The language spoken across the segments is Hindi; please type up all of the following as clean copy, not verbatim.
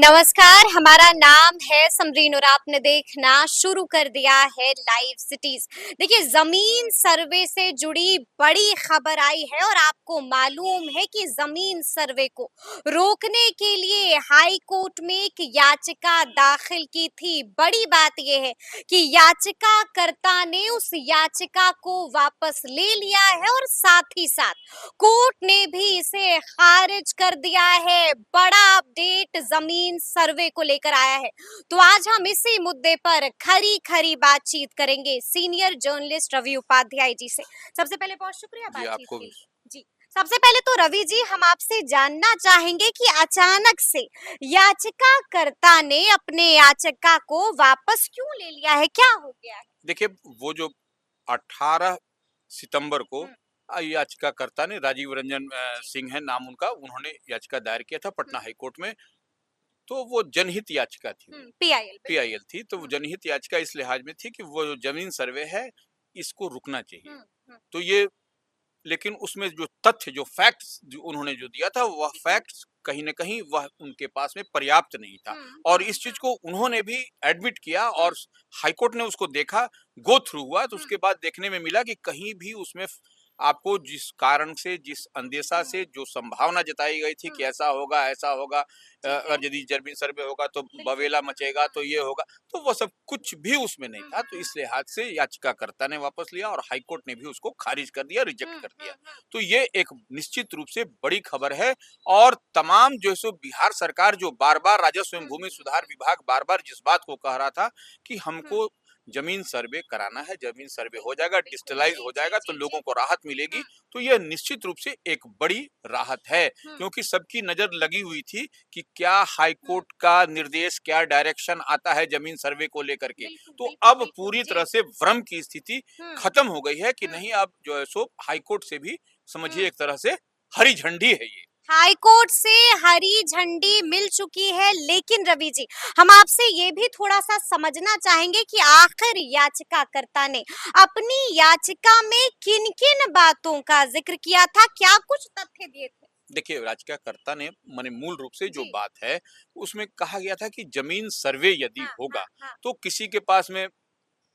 नमस्कार, हमारा नाम है समरीन और आपने देखना शुरू कर दिया है लाइव सिटीज। देखिए, जमीन सर्वे से जुड़ी बड़ी खबर आई है और आपको मालूम है कि जमीन सर्वे को रोकने के लिए हाई कोर्ट में एक याचिका दाखिल की थी। बड़ी बात यह है कि याचिकाकर्ता ने उस याचिका को वापस ले लिया है और साथ ही साथ कोर्ट ने भी इसे खारिज कर दिया है। बड़ा अपडेट जमीन सर्वे को लेकर आया है। तो आज हम इसी मुद्दे पर खरी खरी बातचीत करेंगे सीनियर जर्नलिस्ट रवि उपाध्याय जी से। सबसे पहले बहुत शुक्रिया जी बातचीत आपको के भी। लिए। जी, सबसे पहले तो रवि जी, हम आपसे जानना चाहेंगे कि अचानक से याचिकाकर्ता ने अपने याचिका को वापस क्यों ले लिया है, क्या हो गया है? देखिए, वो जो 18 सितंबर को हम्म, याचिकाकर्ता ने राजीव रंजन सिंह है नाम उनका, उन्होंने याचिका दायर किया था पटना हम्म, हाई कोर्ट में। तो वो जनहित याचिका थी, वो पीआईएल बिल्कुल। पीआईएल थी। तो वो हम्म, जनहित याचिका इस लिहाज में थी कि वो जो जमीन सर्वे है इसको रुकना चाहिए। हम्म, हम्म, तो ये, लेकिन उसमें जो तथ्य, जो फैक्ट्स जो उन्होंने जो दिया था, वह फैक्ट्स कहीं न कहीं वह उनके पास में पर्याप्त नहीं था। और इस चीज़ को उन्होंने भी एडमिट किया और हाई कोर्ट ने उसको देखा, गो थ्रू हुआ, तो उसके बाद देखने में मिला कि कहीं भी उसमें आपको जिस कारण से, जिस अंदेशा से, जो संभावना जताई गई थी कि ऐसा होगा, ऐसा होगा, अगर यदि जमीन सर्वे होगा तो बवेला मचेगा, तो ये होगा, तो वो सब कुछ भी उसमें नहीं था। तो इस लिहाज से याचिकाकर्ता ने वापस लिया और हाई कोर्ट ने भी उसको खारिज कर दिया, रिजेक्ट कर दिया। तो ये एक निश्चित रूप से बड़ी खबर है। और तमाम जो है सो बिहार सरकार जो बार-बार राजस्व एवं भूमि सुधार विभाग बार-बार जिस बात को कह रहा था कि हमको जमीन सर्वे कराना है, जमीन सर्वे हो जाएगा, डिजिटलाइज हो जाएगा तो लोगों को राहत मिलेगी। तो यह निश्चित रूप से एक बड़ी राहत है, क्योंकि सबकी नजर लगी हुई थी कि क्या हाई कोर्ट का निर्देश, क्या डायरेक्शन आता है जमीन सर्वे को लेकर के। तो अब पूरी तरह से भ्रम की स्थिति खत्म हो गई है कि नहीं, अब जो है सो हाई कोर्ट से भी समझिए एक तरह से हरी झंडी है ये। हाई कोर्ट से हरी झंडी मिल चुकी है, लेकिन रवि जी, हम आपसे ये भी थोड़ा सा समझना चाहेंगे कि आखिर याचिकाकर्ता ने अपनी याचिका में किन-किन बातों का जिक्र किया था, क्या कुछ तथ्य दिए थे? देखिए, याचिकाकर्ता ने माने मूल रूप से जो जी। बात है उसमें कहा गया था कि जमीन सर्वे यदि हाँ, होगा हाँ, हाँ। तो किसी के पास में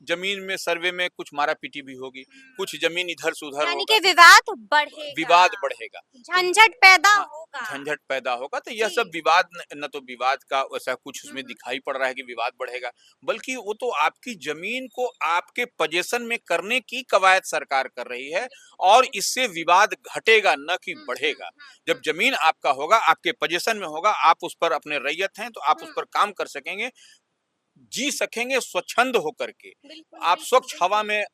जमीन में सर्वे में कुछ मारा-पीटी भी होगी, कुछ जमीन इधर से उधर यानी होगा, कि विवाद बढ़ेगा, विवाद बढ़ेगा। तो झंझट पैदा हाँ, होगा। झंझट पैदा होगा। तो यह सब जी। विवाद न तो विवाद का वैसा कुछ उसमें हुँ, दिखाई पड़ रहा है कि विवाद बढ़ेगा, बल्कि वो तो आपकी जमीन को आपके पोजीशन में करने की कवायद सरकार कर रही है और इससे विवाद घटेगा न कि बढ़ेगा। जब जमीन आपका होगा, आपके पोजीशन में होगा, आप उस पर अपने रैयत हैं, तो आप उस पर काम कर सकेंगे, जी सकेंगे स्वच्छंद होकर के। बिल्कुल, आप बिल्कुल, स्वच्छ हवा बिल्कुल। में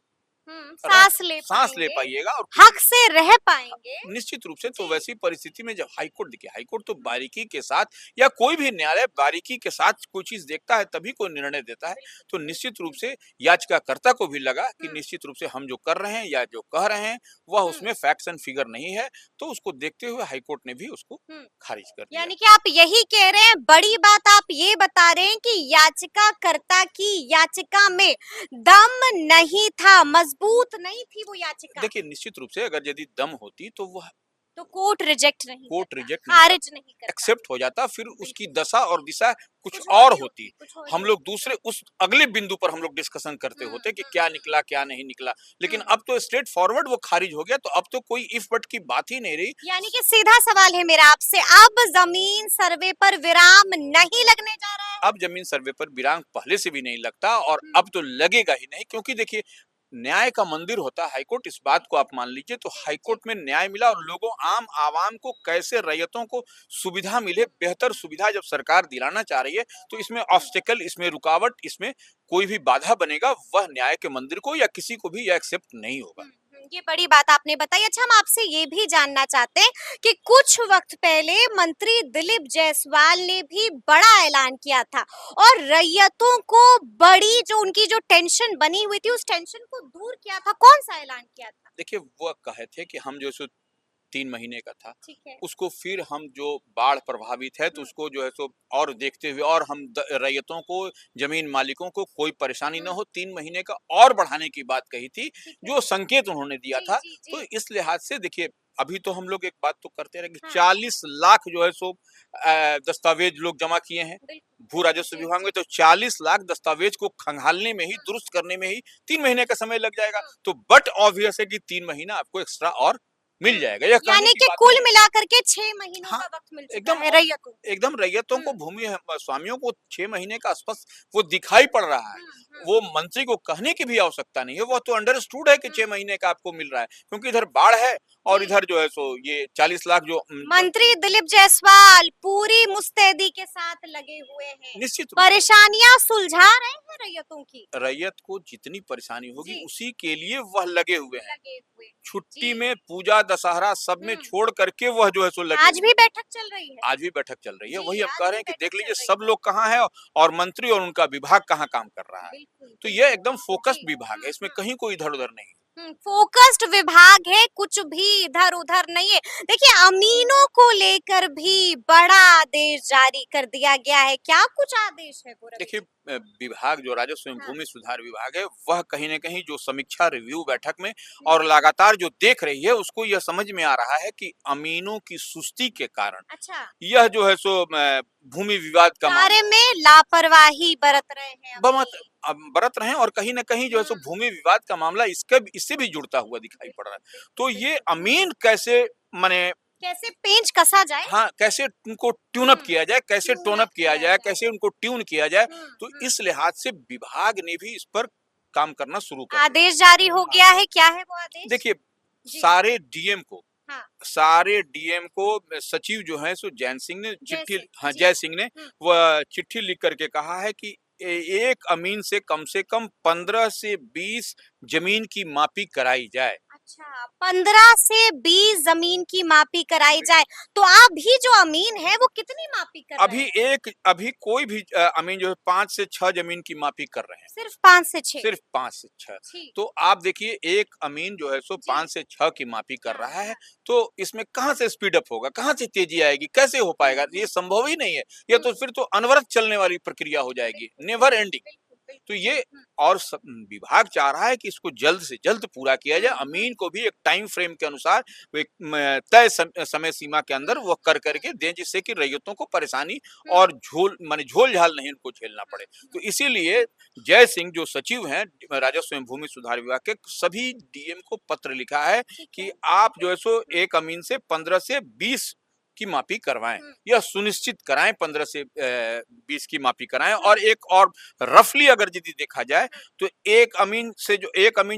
रह साँस ले सांस ले पाएँगे, पाइएगा और हक किसी से रह पाएँगे। निश्चित रूप से। तो जी। वैसी परिस्थिति में जब हाई कोर्ट, देखिए हाई कोर्ट तो बारीकी के साथ, या कोई भी न्यायालय बारीकी के साथ कोई चीज देखता है तभी कोई निर्णय देता है। तो निश्चित रूप से याचिकाकर्ता को भी लगा कि निश्चित रूप से हम जो कर रहे हैं या जो कह रहे हैं वह उसमें फैक्ट्स एंड फिगर नहीं है। तो उसको देखते हुए हाई कोर्ट ने भी उसको खारिज कर दिया। यानी कि आप यही कह रहे हैं, बड़ी बात आप ये बता रहे हैं कि याचिकाकर्ता की याचिका में दम नहीं था, मजबूत नहीं थी वो याचिका। देखिए, निश्चित रूप से अगर यदि दम होती तो वह तो कोर्ट रिजेक्ट नहीं कोर्ट करता, रिजेक्ट नहीं खारिज करता, नहीं करता। एक्सेप्ट हो जाता, फिर उसकी बिल्कुल, दशा और दिशा कुछ कुछ और और ही होती। होती, कुछ और ही हम लोग होती। दूसरे उस अगले बिंदु पर हम लोग डिस्कशन करते होते कि क्या निकला, क्या नहीं निकला। लेकिन अब तो स्ट्रेट फॉरवर्ड वो खारिज हो गया, तो अब तो कोई इफ बट की बात ही नहीं रही। यानी कि सीधा सवाल है मेरा आपसे, अब जमीन सर्वे पर विराम नहीं लगने जा रहा है? अब जमीन सर्वे पर विराम पहले से भी नहीं लगता और अब तो लगेगा ही नहीं, क्योंकि देखिए, न्याय का मंदिर होता है हाई कोर्ट, इस बात को आप मान लीजिए। तो हाई कोर्ट में न्याय मिला और लोगों, आम आवाम को कैसे रैयतों को सुविधा मिले, बेहतर सुविधा जब सरकार दिलाना चाह रही है, तो इसमें ऑब्स्टेकल, इसमें रुकावट, इसमें कोई भी बाधा बनेगा, वह न्याय के मंदिर को या किसी को भी यह एक्सेप्ट नहीं होगा। ये बड़ी बात आपने बताई। अच्छा, हम आपसे ये भी जानना चाहते हैं कि कुछ वक्त पहले मंत्री दिलीप जायसवाल ने भी बड़ा ऐलान किया था और रैयतों को बड़ी जो उनकी जो टेंशन बनी हुई थी, उस टेंशन को दूर किया था। कौन सा ऐलान किया था? देखिए, वो कहे थे कि हम जो सो 3 महीने का था, ठीक है। उसको फिर हम जो बाढ़ प्रभावित है तो उसको जो है सो और देखते हुए, और हम रैयतों को, जमीन मालिकों को कोई परेशानी न हो, 3 महीने का और बढ़ाने की बात कही थी, ठीक है। जो संकेत उन्होंने दिया जी, था। जी, तो जी। इस लिहाज से देखिए, अभी तो हम लोग एक बात तो करते रहे कि हाँ। 40 लाख जो है सो दस्तावेज लोग जमा किए हैं बिल्कुल। भू राजस्व जी, विभाग जी। में, तो 40 लाख दस्तावेज को खंगालने में ही, दुरुस्त करने में ही 3 महीने का समय लग जाएगा। तो बट ऑब्वियस है कि 3 महीना आपको एक्स्ट्रा और मिल जाएगा। यह कहने यानी की कि बात कुल नहीं है। मिलाकर के 6 महीनों हाँ, का वक़्त मिल चुका एकदम है रैयतों को। एकदम रैयतों को, हुँ, भूमि स्वामियों को 6 महीने का स्पष्ट वो दिखाई पड़ रहा है। हुँ, हुँ, वो मंत्री को कहने की भी आवश्यकता नहीं है, वो तो अंडरस्टूड है कि 6 हुँ। महीने का आपको मिल रहा है, क्योंकि इधर बाढ़ है और जी। इधर जो है सो ये 40 लाख जो मंत्री दिलीप जायसवाल पूरी मुस्तैदी के साथ लगे हुए हैं। निश्चित रूप से परेशानियां सुलझा रहे हैं रैयतों की। रैयत को जितनी परेशानी होगी जी, उसी के लिए वह लगे हुए हैं। लगे हुए हैं। छुट्टी जी। में, पूजा, दशहरा सब में हुँ। छोड़ करके वह जो है सो लगे आज हुए भी हैं। बैठक चल रही है। आज भी बैठक चल रही है। जी, वही हम आज कह भी रहे हैं कि बैठक देख चल लीजिए रही सब है। लोग कहाँ हैं और मंत्री और उनका विभाग कहाँ काम कर रहा है। बिल्कुल, तो ये बिल्कुल। एकदम फोकस्ड जी। विभाग है, हुँ, इसमें हुँ। कहीं कोई इधर-उधर नहीं। फोकस्ड विभाग है, कुछ भी इधर-उधर नहीं है। देखिए अमीनों को लेकर भी बड़ा आदेश जारी कर दिया गया है। क्या कुछ आदेश है वो रवि देखिए जी? विभाग जो राजस्व एवं हाँ। भूमि सुधार विभाग है, वह कहीं न कहीं जो समीक्षा रिव्यू बैठक में और हुँ। लगातार जो देख रही है, उसको यह समझ में आ रहा है कि अमीनों की सुस्ती के कारण अच्छा। यह जो है सो भूमि विवाद का कार्य मामला में लापरवाही बरत रहे हैं बमत अमीन। बरत रहे हैं और कहीं न कहीं जो है सो हुँ। भूमि विवाद का मामला इससे भी जुड़ता हुआ दिखाई पड़ रहा है। बिल्कुल, बिल्कुल, तो ये बिल्कुल। अमीन कैसे माने कैसे पेंच कसा जाए? हाँ, कैसे उनको ट्यून अप हुँ। किया जाए, कैसे ट्यून टोन अप अप किया किया जाए, जाए। कैसे उनको ट्यून किया जाए, हुँ, तो हुँ। इस लिहाज से विभाग ने भी इस पर काम करना शुरू कर दिया। आदेश जारी हो हाँ, गया है, क्या है वो आदेश? देखिए जी। सारे डीएम को हाँ, सारे डीएम को सचिव जो है सो जैन सिंह ने जय चिट्ठी सिंह। हाँ, जी। जय सिंह ने हुँ। वह चिट्ठी लिख करके कहा है कि एक अमीन से कम 15 से 20 जमीन की मापी कराई जाए। अच्छा, 15 से 20 ज़मीन की मापी कराई जाए। तो अभी जो अमीन है वो कितनी मापी कर रहे हैं? अभी कोई भी अमीन जो है 5 से 6 जमीन की मापी कर रहे हैं। सिर्फ 5 से 6? सिर्फ 5 से 6। ठीक। तो आप देखिए एक अमीन जो है सो जी। 5 से 6 की मापी कर हाँ, रहा है, हाँ। तो इसमें कहाँ से स्पीड अप होगा? कहाँ से तेज़ी आएगी? कैसे हो हुँ, पाएगा? ये हुँ, संभव ही नहीं है। ये हुँ। तो फिर तो अनवरत चलने वाली प्रक्रिया हो जाएगी, बिल्कुल, नेवर बिल्कुल, एंडिंग। बिल्कुल, तो बिल्कुल। ये हुँ, और विभाग चाह रहा है कि इसको जल्द से जल्द पूरा किया हुँ, जाए। हुँ, अमीन को भी एक टाइम फ्रेम के अनुसार एक तय समय सीमा के अंदर हुँ, वो कर हुँ, करके दें, जिससे कि रैयतों को परेशानी हुँ, और झोल-झाल नहीं उनको झेलना हुँ, पड़े। तो हुँ। इसीलिए जय सिंह जो सचिव हैं राजस्व एवं भूमि सुधार विभाग के, सभी डीएम को पत्र लिखा है ठीक है, कि ठीक आप है। जो है सो हुँ, एक अमीन से 15 से 20 की मापी करवाएं। हुँ, यह सुनिश्चित कराएं 15 से 20 की मापी कराएं। हुँ, और एक और रफली अगर यदि देखा जाए हुँ। तो एक अमीन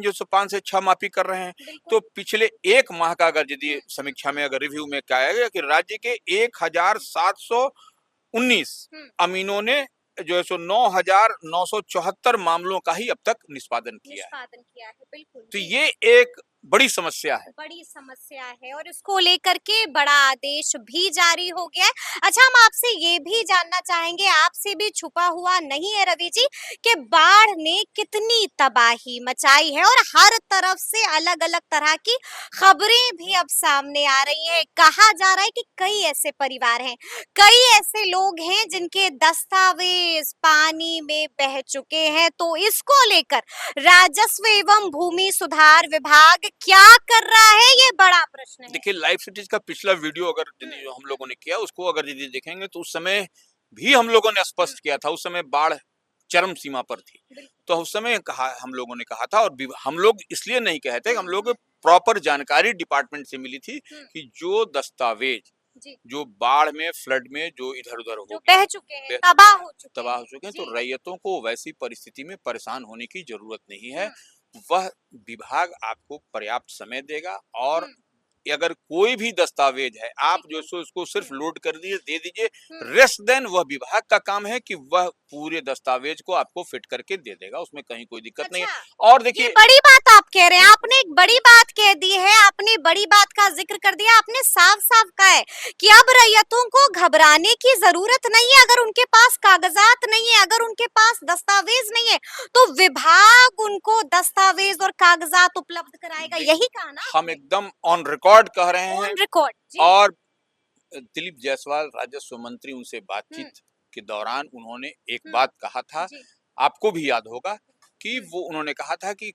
जो सो 5 से 6 मापी कर रहे हैं, बिल्कुल। तो पिछले 1 माह का अगर हुँ, यदि हुँ, समीक्षा हुँ, में अगर रिव्यू में क्या आएगा कि राज्य के 1719 हुँ। अमीनों ने जो है सो 9,974 मामलों का ही अब तक निष्पादन किया है। निष्पादन किया है, बिल्कुल, तो जी। ये एक बड़ी समस्या है। बड़ी समस्या है और इसको लेकर के बड़ा आदेश भी जारी हो गया है। अच्छा हम आपसे ये भी जानना चाहेंगे, आपसे भी छुपा हुआ नहीं है रवि जी, कि बाढ़ ने कितनी तबाही मचाई है और हर तरफ से अलग-अलग तरह की खबरें भी अब सामने आ रही हैं। कहा जा रहा है कि कई ऐसे परिवार हैं, कई ऐसे लोग हैं जिनके दस्तावेज पानी में बह चुके हैं। तो इसको लेकर राजस्व एवं भूमि सुधार विभाग क्या कर रहा है, ये बड़ा प्रश्न है। देखिए लाइव सिटीज का पिछला वीडियो अगर हुँ, यदि जो हम हुँ, लोगों ने किया उसको अगर यदि देखेंगे तो उस समय भी हम लोगों ने हुँ, स्पष्ट किया था, उस समय बाढ़ चरम सीमा पर थी। बिल्कुल। तो उस समय कहा हम लोगों ने कहा था और हम लोग इसलिए नहीं कहते, हुँ, हम लोग हुँ, प्रॉपर जानकारी डिपार्टमेंट से मिली थी हुँ, कि जो दस्तावेज जी, जो बाढ़ में फ्लड में जो इधर-उधर हो जो गए बह हैं, चुके हैं, बह चुके तबाह हैं, हो चुके तबाह हो हैं। चुके हैं, तो जी, रैयतों को वैसी परिस्थिति में परेशान होने की जरूरत नहीं है। हुँ, वह विभाग आपको पर्याप्त समय देगा और हुँ, अगर कोई भी दस्तावेज है, आप ठीक जो है। सो उसको हुँ, सिर्फ लोड कर दीजिए, दे दीजिए। हुँ, रेस्ट देन वह विभाग का काम है कि वह पूरे दस्तावेज को आपको फिट करके दे देगा, उसमें कहीं कोई दिक्कत नहीं है। अच्छा, और ये देखिए बड़ी बात आप कह रहे हैं, बिल्कुल, आपने एक बड़ी बात कह दी है, आपने बड़ी बात का ज़िक्र कर दिया, आपने साफ-साफ कहा है कि अब रैयतों को घबराने की ज़रूरत नहीं है, अगर उनके पास कागज़ात नहीं है, अगर उनके पास दस्तावेज़ नहीं है, तो विभाग उनको दस्तावेज़ और कागज़ात उपलब्ध कराएगा, दे यही कहा ना हम आपने? एकदम ऑन रिकॉर्ड कह रहे हैं। ऑन रिकॉर्ड, जी। और दिलीप जायसवाल राजस्व मंत्री, उनसे हुँ, बातचीत के दौरान उन्होंने एक हुँ, बात कहा था, जी, आपको भी याद होगा कि हुँ, वो उन्होंने कहा था कि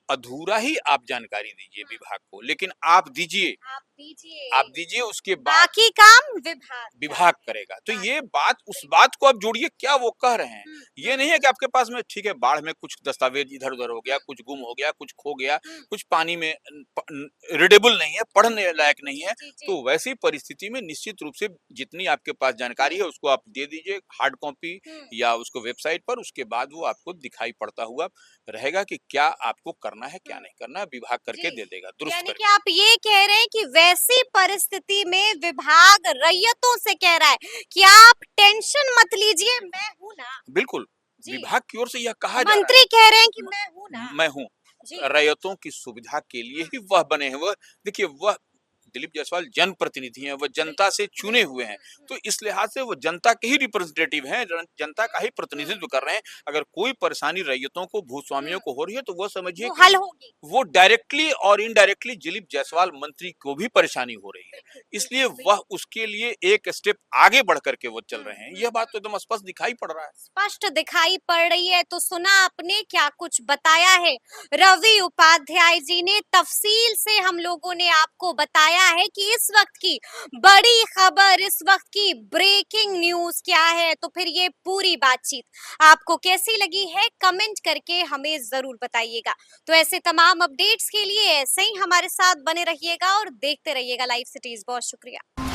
अधूरा ही आप जानकारी दीजिए विभाग को, लेकिन आप दीजिए, आप दीजिए उसके बाद बाकी काम विभाग करेगा। तो हाँ। ये बात, उस बात को आप जोड़िए, क्या वो कह रहे हैं। हुँ, ये नहीं है कि आपके पास में ठीक है, बाढ़ में कुछ दस्तावेज इधर-उधर हो गया, कुछ गुम हो गया, कुछ खो गया, कुछ पानी में रीडेबल नहीं है, पढ़ने लायक नहीं है। जी, जी। तो वैसी परिस्थिति में निश्चित रूप से जितनी आपके पास जानकारी है उसको आप दे दीजिए हार्ड कॉपी या उसको वेबसाइट पर, उसके बाद वो आपको दिखाई पड़ता हुआ रहेगा कि क्या आपको करना है, क्या नहीं करना है, विभाग करके जी, दे देगा, दुरुस्त यानी कि करके। आप ये कह रहे हैं कि वैसी परिस्थिति में विभाग रैयतों से कह रहा है कि आप टेंशन मत लीजिए, मैं हूँ ना। बिल्कुल, जी, विभाग की ओर से यह कहा जा रहा मंत्री कह रहे हैं कि मैं हूँ है, ना। मैं हूँ। जी, रैयतों की सुविधा के लिए ही वह बने हैं। वह देखिए, वह दिलीप जायसवाल जनप्रतिनिधि हैं, वह जनता से चुने हुए हैं। तो इस लिहाज से वो जनता के ही रिप्रेजेंटेटिव हैं, जनता का ही प्रतिनिधित्व कर रहे हैं। अगर कोई परेशानी रैयतों को, भूस्वामियों को हो रही है, तो वो समझिए वो कि हल होगी। वो डायरेक्टली और इनडायरेक्टली दिलीप जायसवाल मंत्री को भी परेशानी हो रही है। इसलिए वह उसके लिए एक स्टेप आगे बढ़ कर के वो चल रहे हैं। यह बात तो एकदम स्पष्ट दिखाई पड़ रहा है। स्पष्ट दिखाई पड़ रही है। तो सुना आपने क्या कुछ बताया है रवि उपाध्याय जी ने, तफसील से हम लोगों ने आपको बताया है कि इस वक्त की बड़ी खबर, इस वक्त की ब्रेकिंग न्यूज क्या है। तो फिर ये पूरी बातचीत आपको कैसी लगी है, कमेंट करके हमें जरूर बताइएगा। तो ऐसे तमाम अपडेट्स के लिए ऐसे ही हमारे साथ बने रहिएगा और देखते रहिएगा लाइव सिटीज। बहुत शुक्रिया।